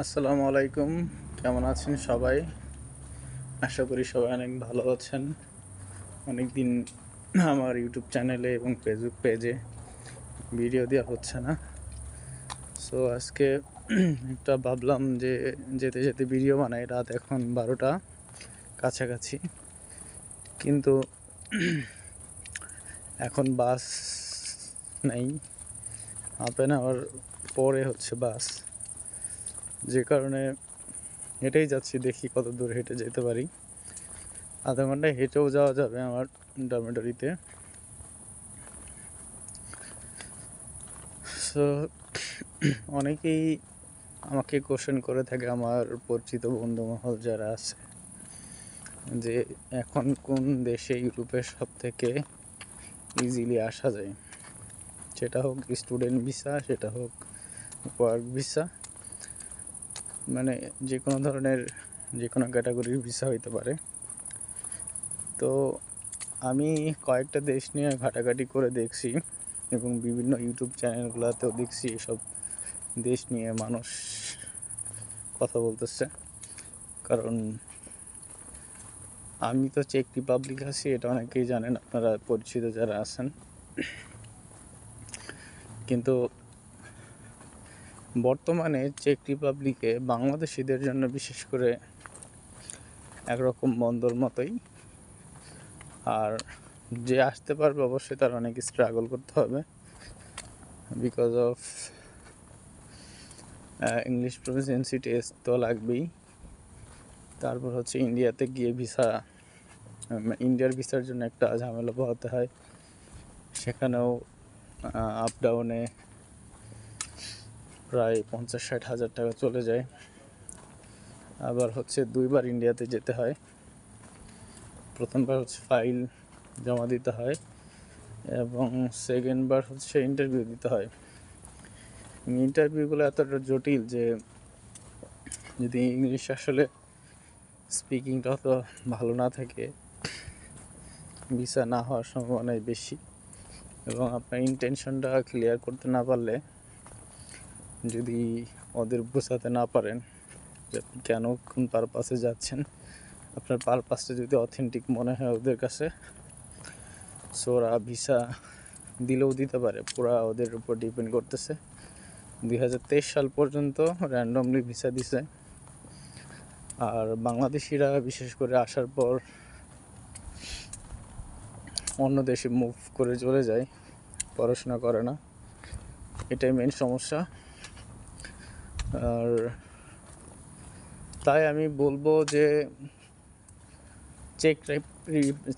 আসসালামু আলাইকুম। কেমন আছেন সবাই? আশা করি সবাই অনেক ভালো আছেন। অনেকদিন আমার ইউটিউব চ্যানেলে এবং ফেসবুক পেজে ভিডিও দেওয়া হচ্ছে না। সো আজকে একটা ভাবলাম যে যেতে যেতে ভিডিও বানাই। রাত এখন 12টা কাছাকাছি, কিন্তু এখন বাস নেই। হাফ অ্যান আওয়ার পরে হচ্ছে বাস, যে কারণে হেঁটেই যাচ্ছি। দেখি কত দূর হেঁটে যেতে পারি। আধা ঘন্টায় হেঁটেও যাওয়া যাবে আমার ডরমিটরিতে। সো অনেকেই আমাকে কোশ্চেন করে থাকে, আমার পরিচিত বন্ধুমহল যারা আছে, যে এখন কোন দেশে ইউরোপের সব থেকে ইজিলি আসা যায়। সেটা হোক স্টুডেন্ট ভিসা, সেটা হোক ওয়ার্ক ভিসা, মানে যে কোনো ধরনের যে কোনো ক্যাটাগরির ভিসা হইতে পারে। তো আমি কয়েকটা দেশ নিয়ে ঘাটাঘাটি করে দেখছি এবং বিভিন্ন ইউটিউব চ্যানেলগুলোতেও দেখছি এসব দেশ নিয়ে মানুষ কথা বলতেছে। কারণ আমি তো চেক রিপাবলিক আছি, এটা অনেকেই জানেন আপনারা পরিচিত যারা আছেন। কিন্তু বর্তমানে চেক রিপাবলিকে বাংলাদেশিদের জন্য বিশেষ করে একরকম বন্দর মতোই। আর যে আসতে পারবে অবশ্যই তার অনেক স্ট্রাগল করতে হবে, because of English proficiency test তো লাগবেই। তারপর হচ্ছে ইন্ডিয়াতে গিয়ে ইন্ডিয়ার ভিসার জন্য একটা ঝামেলা পোহাতে হয়। সেখানেও আপ ডাউনে প্রায় 50-60 হাজার টাকা চলে যায়। আবার হচ্ছে দুইবার ইন্ডিয়াতে যেতে হয়। প্রথমবার হচ্ছে ফাইল জমা দিতে হয় এবং সেকেন্ডবার হচ্ছে ইন্টারভিউ দিতে হয়। ইন্টারভিউগুলো এতটা জটিল যে যদি ইংলিশ আসলে স্পিকিংটা অত ভালো না থাকে, ভিসা না হওয়ার সম্ভাবনাই বেশি। এবং আপনার ইন্টেনশনটা ক্লিয়ার করতে না পারলে, যদি ওদের বোঝাতে না পারেন যে আপনি কেন কোন পারপাসে যাচ্ছেন, আপনার পারপাসটা যদি অথেন্টিক মনে হয় ওদের কাছে, সো ওরা ভিসা দিলেও দিতে পারে। পুরা ওদের উপর ডিপেন্ড করতেছে। 2023 সাল পর্যন্ত র্যান্ডমলি ভিসা দিছে। আর বাংলাদেশিরা বিশেষ করে আসার পর অন্য দেশে মুভ করে চলে যায়, পড়াশোনা করে না। এটাই মেন সমস্যা। আর তাই আমি বলবো যে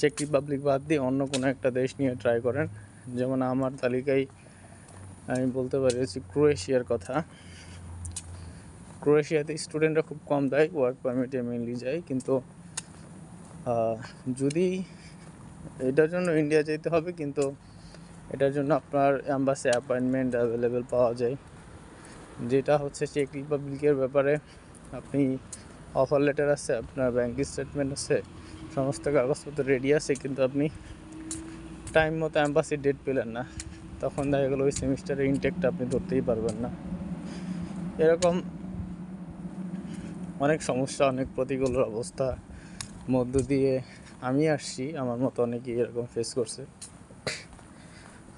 চেক রিপাবলিক বাদ দিয়ে অন্য কোনো একটা দেশ নিয়ে ট্রাই করেন। যেমন আমার তালিকায় আমি বলতে পারি হচ্ছে ক্রোয়েশিয়ার কথা। ক্রোয়েশিয়াতে স্টুডেন্টরা খুব কম যায়, ওয়ার্ক পারমিটে মেনলি যায়। কিন্তু যদি এটার জন্য ইন্ডিয়া যেতে হবে, কিন্তু এটার জন্য আপনার অ্যাম্বাসি অ্যাপয়েন্টমেন্ট অ্যাভেলেবেল পাওয়া যায়। যেটা হচ্ছে চেক রিপাবলিকের ব্যাপারে, আপনি অফার লেটার আছে, আপনার ব্যাঙ্ক স্টেটমেন্ট আছে, সমস্ত কাগজপত্র রেডি আছে, কিন্তু আপনি টাইম মতো অ্যাম্বাসির ডেট পেলেন না, তখন দেখা গেলো ওই সেমিস্টারের ইনটেকটা আপনি ধরতেই পারবেন না। এরকম অনেক সমস্যা, অনেক প্রতিকূল অবস্থা মধ্য দিয়ে আমি আসছি। আমার মতো অনেকেই এরকম ফেস করছে।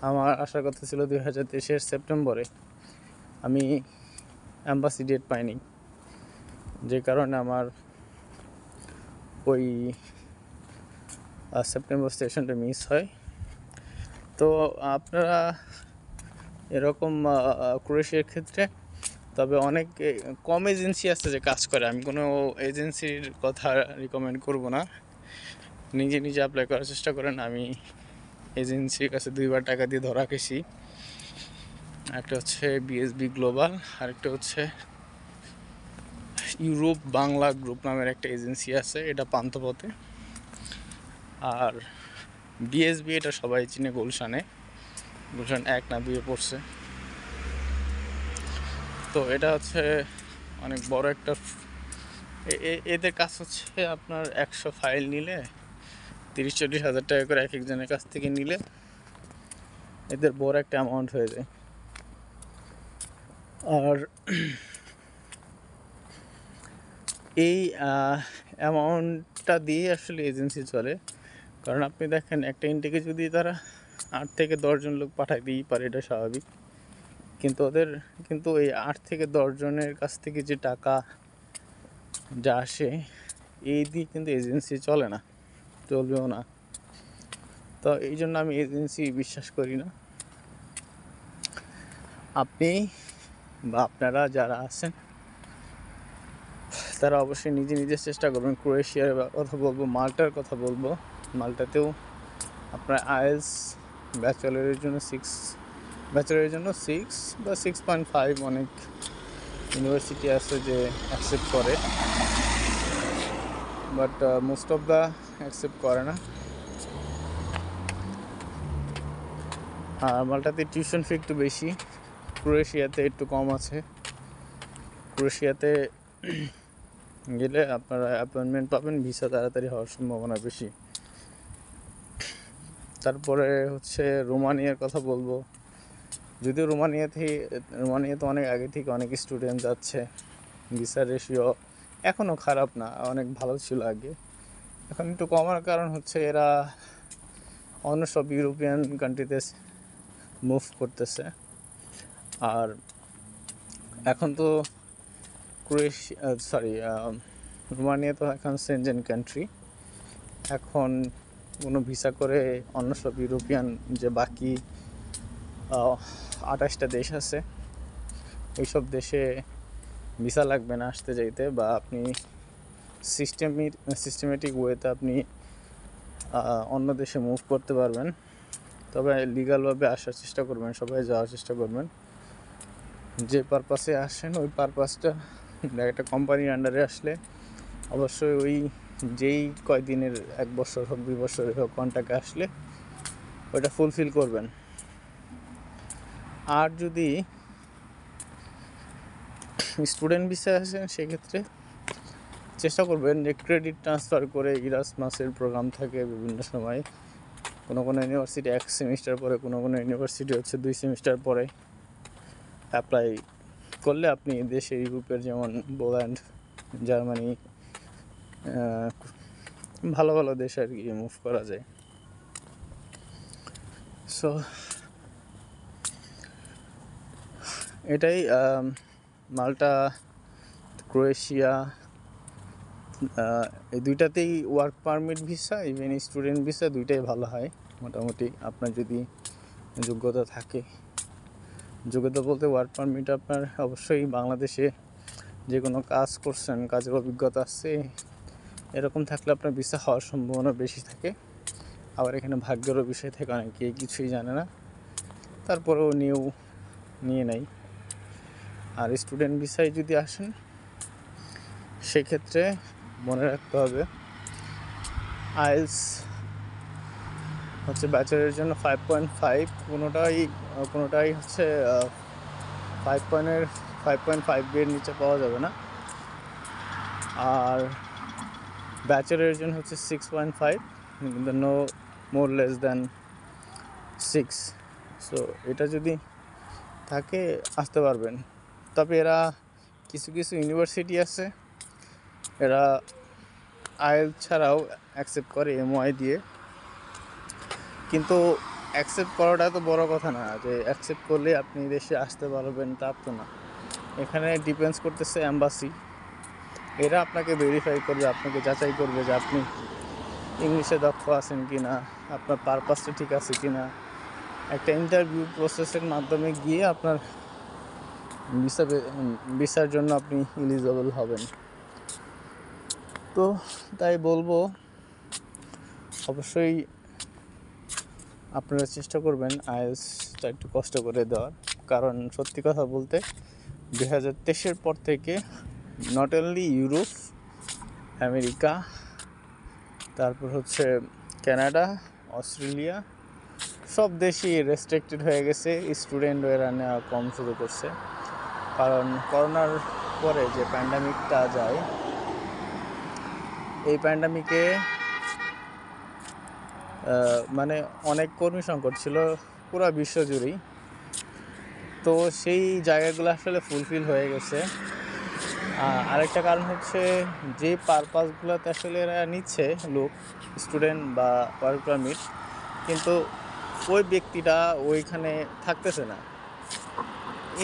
আমার আসার কথা ছিল 2023 সেপ্টেম্বরে, আমি অ্যাম্বাসি ডেট পাইনি, যে কারণে আমার ওই সেপ্টেম্বর সেশনটা মিস হয়। তো আপনারা এরকম ক্রোয়েশিয়ার ক্ষেত্রে, তবে অনেক কম এজেন্সি আছে যে কাজ করে। আমি কোনো এজেন্সির কথা রিকমেন্ড করব না, নিজে নিজে অ্যাপ্লাই করার চেষ্টা করেন। আমি এজেন্সির কাছে 2বার টাকা দিয়ে ধরা খেয়েছি। একটা হচ্ছে বিএসবি গ্লোবাল, আরেকটা হচ্ছে ইউরোপ বাংলা গ্রুপ নামের একটা এজেন্সি আছে, এটা পান্থপথে। আর বিএসবি এটা সবাই চিনে, গুলশান 1 না 2 পড়ছে। তো এটা হচ্ছে অনেক বড় একটা এদের কাজ হচ্ছে আপনার 100 ফাইল নিলে 30-40 হাজার টাকা করে এক একজনের কাছ থেকে নিলে এদের বড় একটা অ্যামাউন্ট হয়ে যায়। আর এই অ্যামাউন্টটা দিয়ে আসলে এজেন্সি চলে। কারণ আপনি দেখেন একটা ইনটেকে যদি তারা 8 থেকে 10 জন লোক পাঠাইতেই পারে, এটা স্বাভাবিক। কিন্তু এই 8 থেকে 10 জনের কাছ থেকে যে টাকা যা আসে, এই দিয়ে কিন্তু এজেন্সি চলে না, চলবেও না। তো এই জন্য আমি এজেন্সি বিশ্বাস করি না। আপনি বা আপনারা যারা আছেন তারা অবশ্যই নিজে নিজে চেষ্টা করবেন। ক্রোয়েশিয়ার কথা বলবো, মাল্টার কথা বলবো। মাল্টাতেও আপনার আইএলস ব্যাচেলরের জন্য 6 বা 6.5 অনেক ইউনিভার্সিটি আছে যে অ্যাকসেপ্ট করে, but most of the accept করে না। আর মাল্টাতে টিউশন ফি একটু বেশি, ক্রোয়েশিয়াতে একটু কম আছে। ক্রোয়েশিয়াতে গেলে আপনারা অ্যাপয়েন্টমেন্ট পাবেন, ভিসা তাড়াতাড়ি হওয়ার সম্ভাবনা বেশি। তারপরে হচ্ছে রোমানিয়ার কথা বলবো। যদিও রোমানিয়াতে অনেক আগে থেকে অনেক স্টুডেন্ট যাচ্ছে, ভিসার রেশিও এখনও খারাপ না, অনেক ভালো ছিল আগে। এখন একটু কমার কারণ হচ্ছে এরা অন্য সব ইউরোপিয়ান কান্ট্রিতে মুভ করতেছে। আর এখন তো রোমানিয়া তো এখন সেনজেন কান্ট্রি। এখন কোনো ভিসা করে অন্য সব ইউরোপিয়ান যে বাকি 28টা দেশ আছে, ওইসব দেশে ভিসা লাগবে না আসতে যাইতে, বা আপনি সিস্টেমেটিক ওয়েতে আপনি অন্য দেশে মুভ করতে পারবেন। তবে লিগালভাবে আসার চেষ্টা করবেন, সবাই যাওয়ার চেষ্টা করবেন। যে পারপাসে আসেন ওই পারপাসটা একটা কোম্পানির আন্ডারে আসলে অবশ্যই ওই যেই কয়দিনের 1 বছর হোক 2 বছরের হোক কন্ট্রাক্টে আসলে ওইটা ফুলফিল করবেন। আর যদি স্টুডেন্ট ভিসায় আসেন সেক্ষেত্রে চেষ্টা করবেন যে ক্রেডিট ট্রান্সফার করে, ইরাসমাসের প্রোগ্রাম থাকে বিভিন্ন সময়, কোনো ইউনিভার্সিটি 1 সেমিস্টার পরে, কোনো ইউনিভার্সিটি হচ্ছে 2 সেমিস্টার পরে অ্যাপ্লাই করলে আপনি দেশে ইউরোপের যেমন পোল্যান্ড, জার্মানি, ভালো ভালো দেশে আর কি মুভ করা যায়। সো এটাই মাল্টা, ক্রোয়েশিয়া, এই দুইটাতেই work permit visa, even student visa দুইটাই ভালো হয় মোটামুটি, আপনার যদি যোগ্যতা থাকে। যোগ্যতা বলতে ওয়ার্ক পারমিট আপনার অবশ্যই বাংলাদেশে যে কোনো কাজ করছেন, কাজের অভিজ্ঞতা আছে, এরকম থাকলে আপনার ভিসা হওয়ার সম্ভাবনা বেশি থাকে। আবার এখানে ভাগ্যেরও বিষয় থাকে, অনেকে কিছুই জানে না, তারপরেও নিয়ে নেয়। আর স্টুডেন্ট ভিসায় যদি আসেন সেক্ষেত্রে মনে রাখতে হবে আইএলস হচ্ছে ব্যাচেলরের জন্য 5.5, কোনোটাই হচ্ছে 5.5 এর নিচে পাওয়া যাবে না। আর ব্যাচেলরের জন্য হচ্ছে 6.5, কিন্তু no more less than 6। So এটা যদি থাকে আসতে পারবেন। তবে এরা কিছু ইউনিভার্সিটি আছে, এরা আইএলস ছাড়াও অ্যাকসেপ্ট করে এমওআই দিয়ে। কিন্তু অ্যাকসেপ্ট করাটা তো বড় কথা না, যে অ্যাকসেপ্ট করলে আপনি দেশে আসতে পারবেন তা তো না। এখানে ডিপেন্ডস করতেছে এম্বাসি, এরা আপনাকে ভেরিফাই করবে, আপনাকে যাচাই করবে যে আপনি ইংলিশে দক্ষ আছেন কি না, আপনার পারপাসটা ঠিক আছে কি না। একটা ইন্টারভিউ প্রসেসের মাধ্যমে গিয়ে আপনার ভিসার জন্য আপনি এলিজিবল হবেন। তো তাই বলবো অবশ্যই আপনারা চেষ্টা করবেন আইএলসটা একটু কষ্ট করে দেওয়ার। কারণ সত্যি কথা বলতে 2023-এর পর থেকে নট অনলি ইউরোপ, আমেরিকা, তারপর হচ্ছে কানাডা, অস্ট্রেলিয়া, সব দেশই রেস্ট্রিক্টেড হয়ে গেছে, স্টুডেন্ট এরা নেওয়া কম শুরু করছে। কারণ করোনার পরে যে প্যান্ডামিকটা যায়, এই প্যান্ডামিকে মানে অনেক কর্মী সংকট ছিল পুরো বিশ্বজুড়েই। তো সেই জায়গাগুলো আসলে ফুলফিল হয়ে গেছে। আরেকটা কারণ হচ্ছে যে পারপাসগুলোতে আসলে এরা নিচ্ছে লোক, স্টুডেন্ট বা ওয়ার্ক পারমিট, কিন্তু ওই ব্যক্তিটা ওইখানে থাকতেছে না।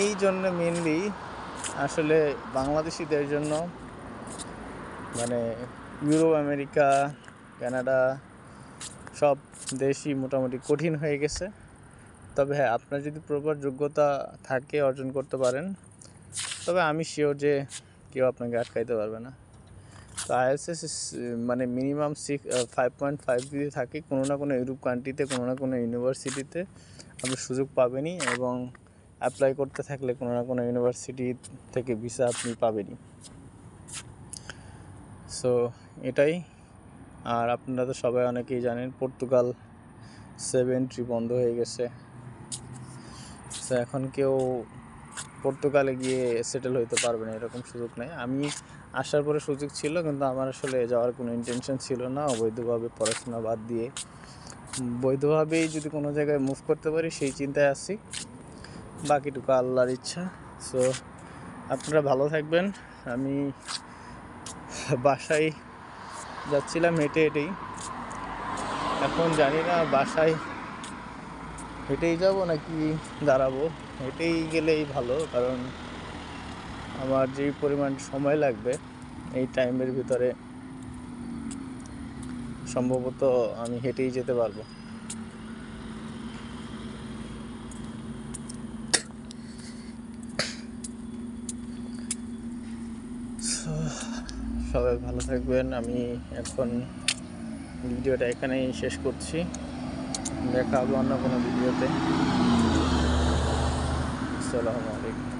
এই জন্য মেনলি আসলে বাংলাদেশিদের জন্য মানে ইউরোপ, আমেরিকা, কানাডা সব দেশই মোটামুটি কঠিন হয়ে গেছে। তবে হ্যাঁ, আপনার যদি প্রপার যোগ্যতা থাকে, অর্জন করতে পারেন, তবে আমি শিওর যে কেউ আপনাকে আটকাইতে পারবে না। তো আইএলটিএস মানে মিনিমাম 5.5 যদি থাকে কোনো না কোনো ইউরোপ কান্ট্রিতে, কোনো না কোনো ইউনিভার্সিটিতে আপনি সুযোগ পাবেনই, এবং অ্যাপ্লাই করতে থাকলে কোনো না কোনো ইউনিভার্সিটি থেকে ভিসা আপনি পাবেনই। সো এটাই। আর আপনারা তো সবাই অনেকেই জানেন পর্তুগাল 7 এন্ট্রি বন্ধ হয়ে গেছে। সো এখন কেউ পর্তুগালে গিয়ে সেটেল হইতে পারবে না, এরকম সুযোগ নেই। আমি আসার পরে সুযোগ ছিল, কিন্তু আমার আসলে যাওয়ার কোনো ইন্টেনশন ছিল না। অবৈধভাবে পড়াশোনা বাদ দিয়ে বৈধভাবেই যদি কোনো জায়গায় মুভ করতে পারি সেই চিন্তায় আছি, বাকিটুকু আল্লাহর ইচ্ছা। সো আপনারা ভালো থাকবেন। আমি বাসায় যাচ্ছিলাম হেঁটে হেঁটেই, এখন জানি না বাসায় হেঁটেই যাব নাকি দাঁড়াবো। হেঁটেই গেলেই ভালো, কারণ আমার যেই পরিমাণ সময় লাগবে এই টাইমের ভিতরে সম্ভবত আমি হেঁটেই যেতে পারবো। সবাই ভালো থাকবেন। আমি এখন ভিডিওটা এখানেই শেষ করছি। দেখা হবে অন্য কোনো ভিডিওতে। আসসালামু আলাইকুম।